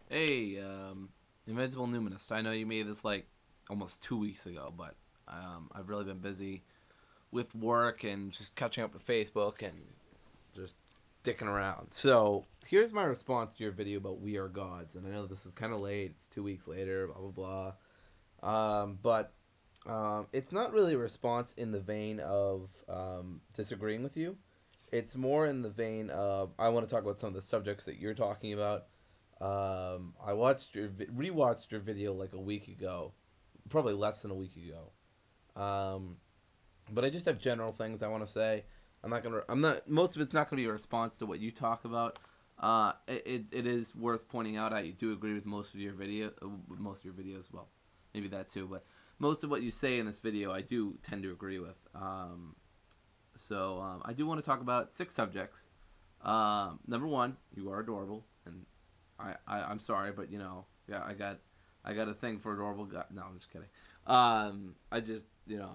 Hey, Invincible Numinist. I know you made this like almost 2 weeks ago, but I've really been busy with work and just catching up to Facebook and just dicking around. So here's my response to your video about We Are Gods. And I know this is kind of late. It's 2 weeks later. Blah blah blah. But it's not really a response in the vein of disagreeing with you. It's more in the vein of I want to talk about some of the subjects that you're talking about. I rewatched your video like a week ago, probably less than a week ago. Um, but I just have general things I want to say. I'm not. Most of it's not gonna be a response to what you talk about. It is worth pointing out. I do agree with most of your videos. Well, maybe that too, but most of what you say in this video, I do tend to agree with. I do want to talk about 6 subjects. Number one, you are adorable, and I'm sorry, but yeah, I got a thing for adorable guy. No, I'm just kidding. I just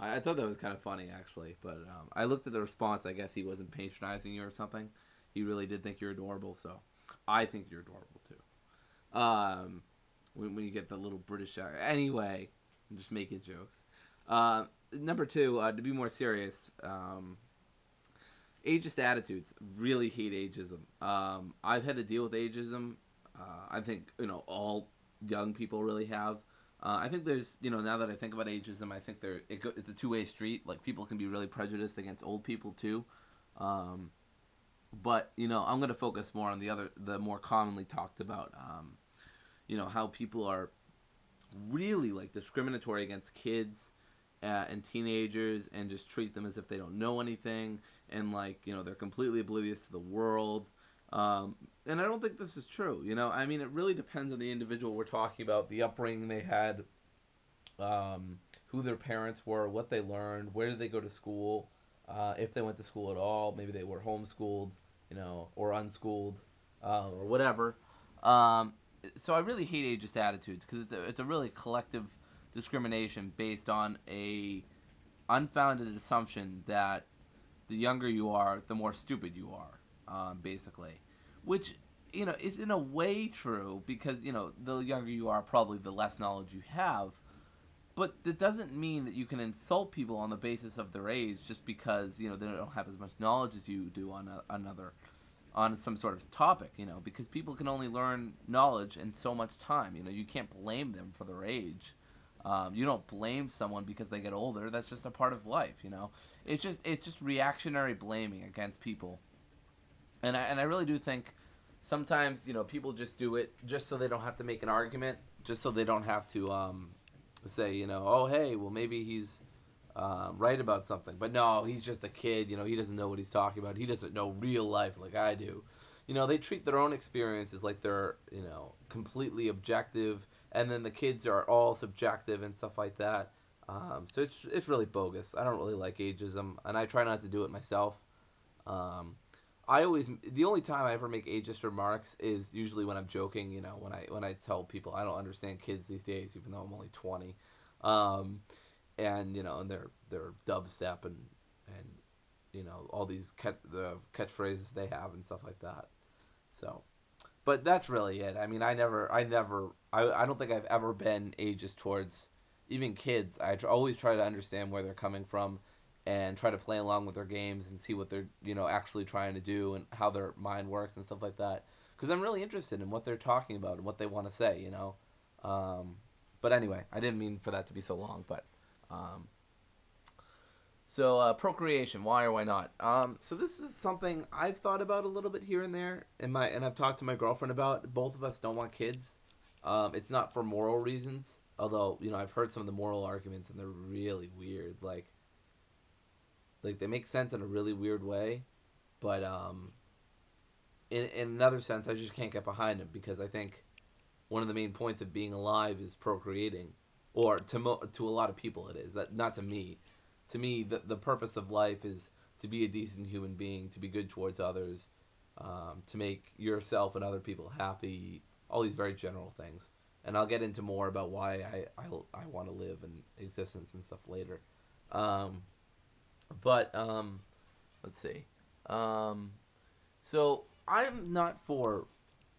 I thought that was kind of funny actually, but I looked at the response. I guess he wasn't patronizing you or something. He really did think you're adorable, so I think you're adorable too. When you get the little British accent. Anyway, I'm just making jokes. Number two, to be more serious, ageist attitudes. Really hate ageism. I've had to deal with ageism. I think all young people really have. I think there's now that I think about ageism, I think it's a two-way street. Like people can be really prejudiced against old people too. Um, but I'm going to focus more on the more commonly talked about. How people are really like discriminatory against kids and teenagers and just treat them as if they don't know anything and like they're completely oblivious to the world. And I don't think this is true. I mean, it really depends on the individual we're talking about, the upbringing they had, who their parents were, what they learned, where did they go to school, if they went to school at all. Maybe they were homeschooled, or unschooled, or whatever. Um, so I really hate ageist attitudes because it's a really collective discrimination based on a unfounded assumption that the younger you are, the more stupid you are, basically. Which, is in a way true because, the younger you are, probably the less knowledge you have. But that doesn't mean that you can insult people on the basis of their age just because, they don't have as much knowledge as you do on some sort of topic, because people can only learn knowledge in so much time. You can't blame them for their age. You don't blame someone because they get older. That's just a part of life. It's just reactionary blaming against people, and I really do think sometimes people just do it just so they don't have to make an argument, just so they don't have to say oh hey, well maybe he's right about something, but no, he's just a kid. He doesn't know what he's talking about. He doesn't know real life like I do. They treat their own experiences like they're completely objective, and then the kids are all subjective and stuff like that. So it's really bogus. I don't really like ageism, and I try not to do it myself. Um, the only time I ever make ageist remarks is usually when I'm joking. When I tell people I don't understand kids these days, even though I'm only 20. Um, and they're dubstep and all these the catchphrases they have and stuff like that. So, but that's really it. I mean, I don't think I've ever been ageist towards even kids. Always try to understand where they're coming from and try to play along with their games and see what they're actually trying to do and how their mind works and stuff like that. Because I'm really interested in what they're talking about and what they want to say. Um, but anyway, I didn't mean for that to be so long, but um, procreation, why or why not? So this is something I've thought about a little bit here and there, and I've talked to my girlfriend about. Both of us don't want kids. It's not for moral reasons, although I've heard some of the moral arguments and they're really weird. Like they make sense in a really weird way, but in another sense, I just can't get behind them because I think one of the main points of being alive is procreating, or to a lot of people it is. That not to me. To me, the purpose of life is to be a decent human being, to be good towards others, to make yourself and other people happy. All these very general things, and I'll get into more about why I want to live and existence and stuff later. Um, but let's see. Um, so I'm not for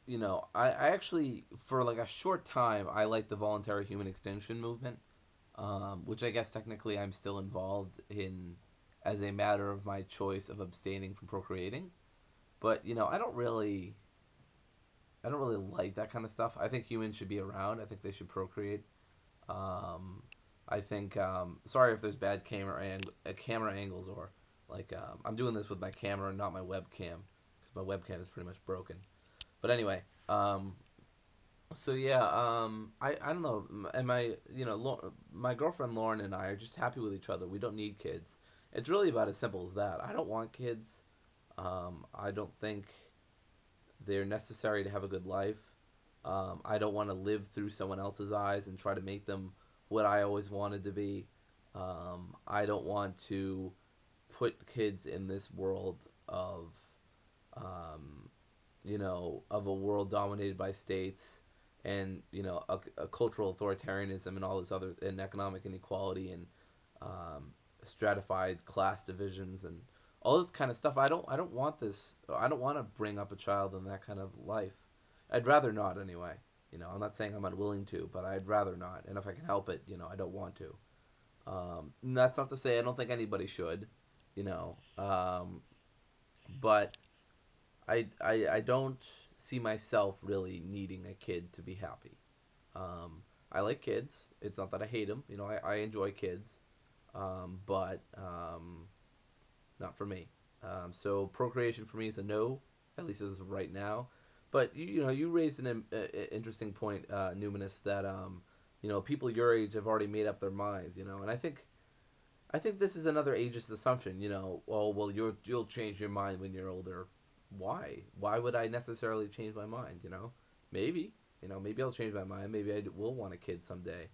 I actually, for like a short time, I liked the voluntary human extinction movement, which I guess technically I'm still involved in as a matter of my choice of abstaining from procreating. But I don't really like that kind of stuff. I think humans should be around. I think they should procreate. Um, I think. Sorry if there's bad camera angles, or like I'm doing this with my camera and not my webcam because my webcam is pretty much broken. But anyway, so yeah, I don't know, and my girlfriend Lauren and I are just happy with each other. We don't need kids. It's really about as simple as that. I don't want kids. I don't think they're necessary to have a good life. I don't want to live through someone else's eyes and try to make them what I always wanted to be. I don't want to put kids in this world of, um, of a world dominated by states and a cultural authoritarianism and all this other and economic inequality and stratified class divisions and all this kind of stuff. I don't want this. I don't want to bring up a child in that kind of life. I'd rather not anyway. I'm not saying I'm unwilling to, but I'd rather not. And if I can help it, I don't want to. And that's not to say I don't think anybody should, you know. But I don't see myself really needing a kid to be happy. I like kids. It's not that I hate them. I enjoy kids, but not for me. So procreation for me is a no, at least as of right now. But you raised an interesting point, Numinous, that people your age have already made up their minds. And I think this is another ageist assumption. Oh well, you'll change your mind when you're older. Why? Why would I necessarily change my mind? Maybe. Maybe I'll change my mind. Maybe I will want a kid someday.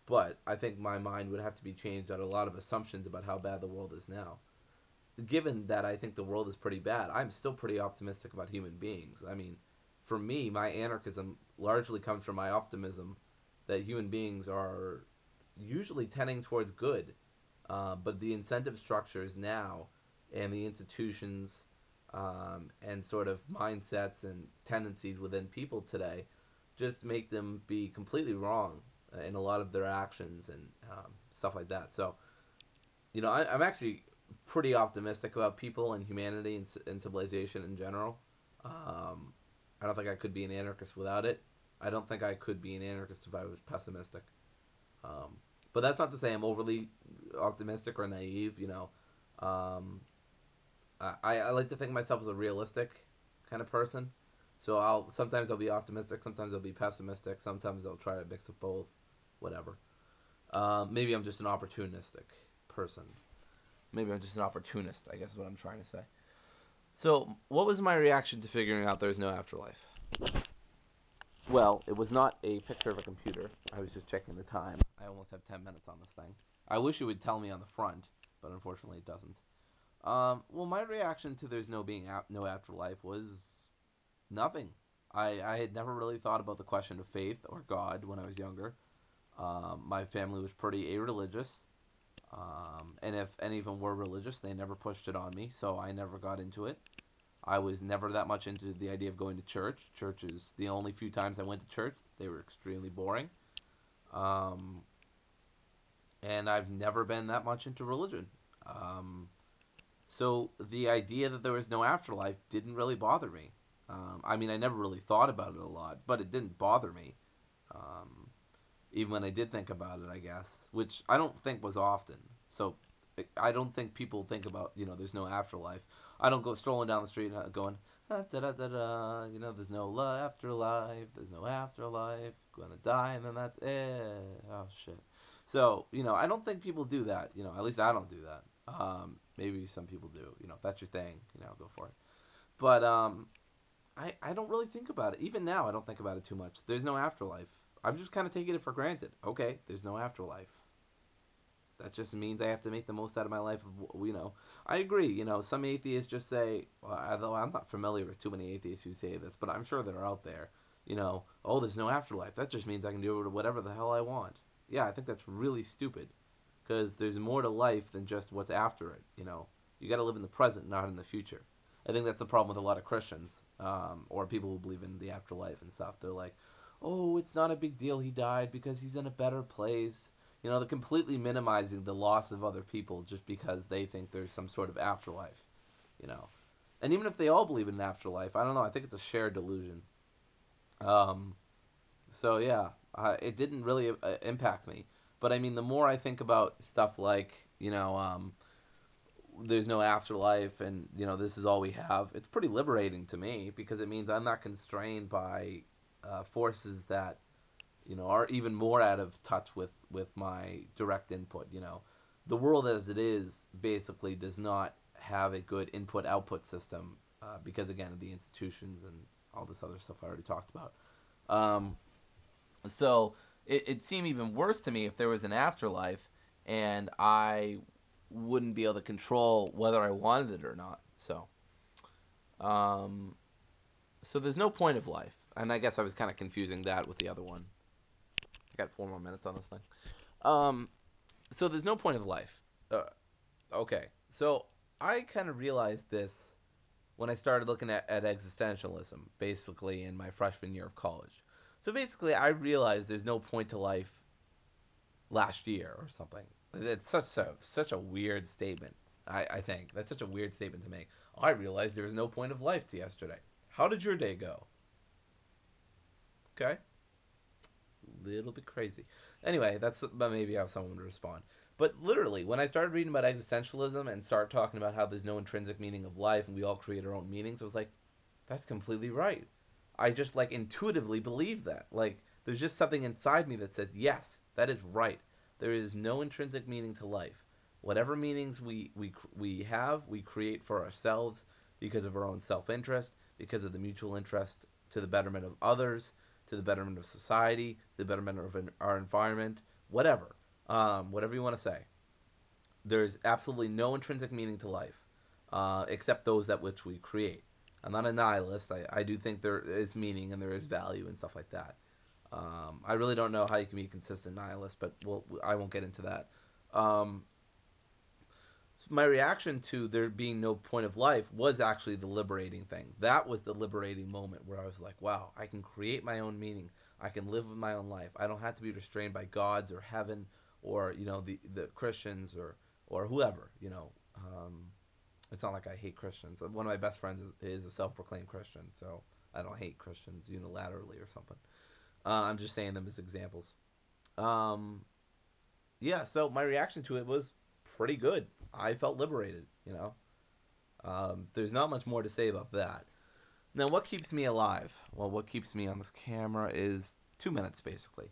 But I think my mind would have to be changed on a lot of assumptions about how bad the world is now. Given that I think the world is pretty bad, I'm still pretty optimistic about human beings. I mean, for me, my anarchism largely comes from my optimism that human beings are usually tending towards good. But the incentive structures now and the institutions and sort of mindsets and tendencies within people today just make them be completely wrong in a lot of their actions and stuff like that. So, I'm actually pretty optimistic about people and humanity and civilization in general. Um, I don't think I could be an anarchist without it. I don't think I could be an anarchist if I was pessimistic. Um, but that's not to say I'm overly optimistic or naive. Um, I like to think of myself as a realistic kind of person. So I'll be optimistic, sometimes I'll be pessimistic, sometimes I'll try to mix of both, whatever. Maybe I'm just an opportunistic person. Maybe I'm just an opportunist, I guess is what I'm trying to say. So, what was my reaction to figuring out there's no afterlife? Well, it was not a picture of a computer. I was just checking the time. I almost have 10 minutes on this thing. I wish it would tell me on the front, but unfortunately it doesn't. Well, my reaction to there's no afterlife was nothing. I had never really thought about the question of faith or God when I was younger. My family was pretty a-religious. And if any of them were religious, they never pushed it on me, so I never got into it. I was never that much into the idea of going to church. Churches, the only few times I went to church, they were extremely boring. Um, and I've never been that much into religion. Um, so the idea that there was no afterlife didn't really bother me. I mean, I never really thought about it a lot, but it didn't bother me. Um, Even when I did think about it, I guess, which I don't think was often. So I don't think people think about, there's no afterlife. I don't go strolling down the street going, da da da da, there's no afterlife, there's no afterlife, gonna die, and then that's it. Oh, shit. So, I don't think people do that, at least I don't do that. Maybe some people do, if that's your thing, go for it. But I don't really think about it. Even now, I don't think about it too much. There's no afterlife. I'm just kind of taking it for granted. Okay, there's no afterlife. That just means I have to make the most out of my life. I agree. Some atheists just say, well, although I'm not familiar with too many atheists who say this, but I'm sure they're out there. Oh, there's no afterlife. That just means I can do whatever the hell I want. Yeah, I think that's really stupid, because there's more to life than just what's after it. You got to live in the present, not in the future. I think that's a problem with a lot of Christians. or people who believe in the afterlife and stuff. They're like, oh, it's not a big deal. He died because he's in a better place. You know, they're completely minimizing the loss of other people just because they think there's some sort of afterlife. You know, and even if they all believe in an afterlife, I don't know. I think it's a shared delusion. Um, so yeah, it didn't really impact me. But I mean, the more I think about stuff like there's no afterlife, and this is all we have, it's pretty liberating to me because it means I'm not constrained by forces that are even more out of touch with my direct input. The world as it is basically does not have a good input output system because again of the institutions and all this other stuff I already talked about. um, so it seemed even worse to me if there was an afterlife and I wouldn't be able to control whether I wanted it or not. Um, so there's no point of life, and I guess I was kind of confusing that with the other one. I got 4 more minutes on this thing. Um, so there's no point of life. Okay, so I kind of realized this when I started looking at existentialism, basically in my freshman year of college. So basically, I realized there's no point to life last year or something. It's such a weird statement. I think that's such a weird statement to make. I realized there was no point of life to yesterday. How did your day go? Okay, little bit crazy. Anyway, that's maybe how someone would respond. But literally, when I started reading about existentialism and start talking about how there's no intrinsic meaning of life and we all create our own meanings, I was like, that's completely right. I just like intuitively believe that. Like, there's just something inside me that says, yes, that is right. There is no intrinsic meaning to life. Whatever meanings we have, we create for ourselves because of our own self interest, because of the mutual interest to the betterment of others, to the betterment of society, to the betterment of our environment, whatever. Whatever you want to say. There's absolutely no intrinsic meaning to life, except those that which we create. I'm not a nihilist. I do think there is meaning and there is value and stuff like that. I really don't know how you can be a consistent nihilist, but I won't get into that. Um, my reaction to there being no point of life was actually the liberating thing. That was the liberating moment where I was like, wow, I can create my own meaning. I can live with my own life. I don't have to be restrained by gods or heaven or the Christians or whoever. It's not like I hate Christians. One of my best friends is a self-proclaimed Christian, so I don't hate Christians unilaterally or something. I'm just saying them as examples. Um, yeah, so my reaction to it was pretty good. I felt liberated. There's not much more to say about that. Now, what keeps me alive? Well, what keeps me on this camera is 2 minutes, basically.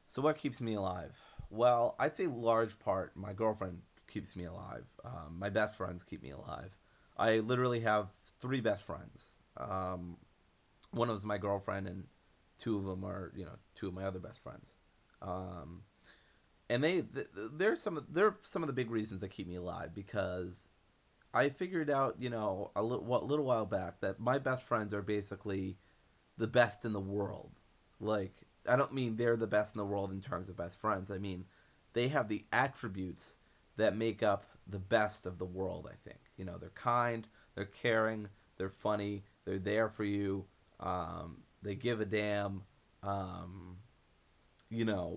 So, what keeps me alive? Well, I'd say large part my girlfriend keeps me alive. My best friends keep me alive. I literally have three best friends. One of them's my girlfriend, and two of them are two of my other best friends. Um, and they're some of the big reasons that keep me alive because I figured out little while back that my best friends are basically the best in the world. Like, I don't mean they're the best in the world in terms of best friends. I mean they have the attributes that make up the best of the world. I think they're kind, they're caring, they're funny, they're there for you. They give a damn.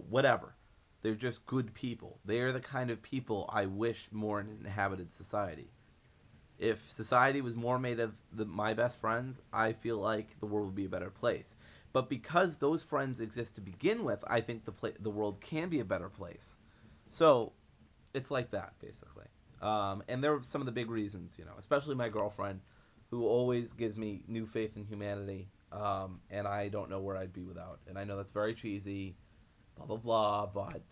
Whatever. They're just good people. They are the kind of people I wish more in an inhabited society. If society was more made of my best friends, I feel like the world would be a better place. But because those friends exist to begin with, I think the world can be a better place. So it's like that, basically. And there are some of the big reasons, especially my girlfriend, who always gives me new faith in humanity. And I don't know where I'd be without. And I know that's very cheesy, blah blah blah, but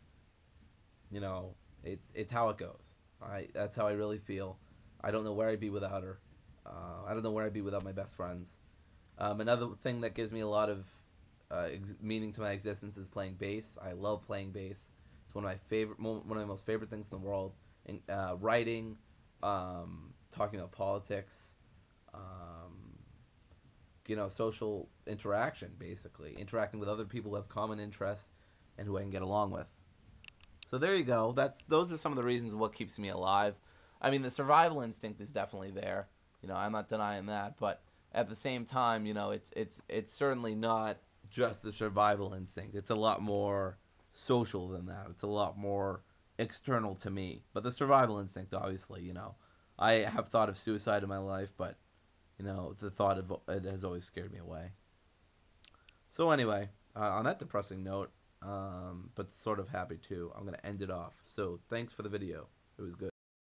it's how it goes. That's how I really feel. I don't know where I'd be without her. I don't know where I'd be without my best friends. Another thing that gives me a lot of meaning to my existence is playing bass. I love playing bass. It's one of my most favorite things in the world. And, writing, talking about politics, um, social interaction, basically interacting with other people who have common interests and who I can get along with. So there you go. Those are some of the reasons what keeps me alive. I mean, the survival instinct is definitely there. I'm not denying that, but at the same time, it's certainly not just the survival instinct. It's a lot more social than that. It's a lot more external to me. But the survival instinct, obviously, I have thought of suicide in my life, but the thought of it has always scared me away. So anyway, on that depressing note, but sort of happy too, I'm gonna end it off. So thanks for the video. It was good.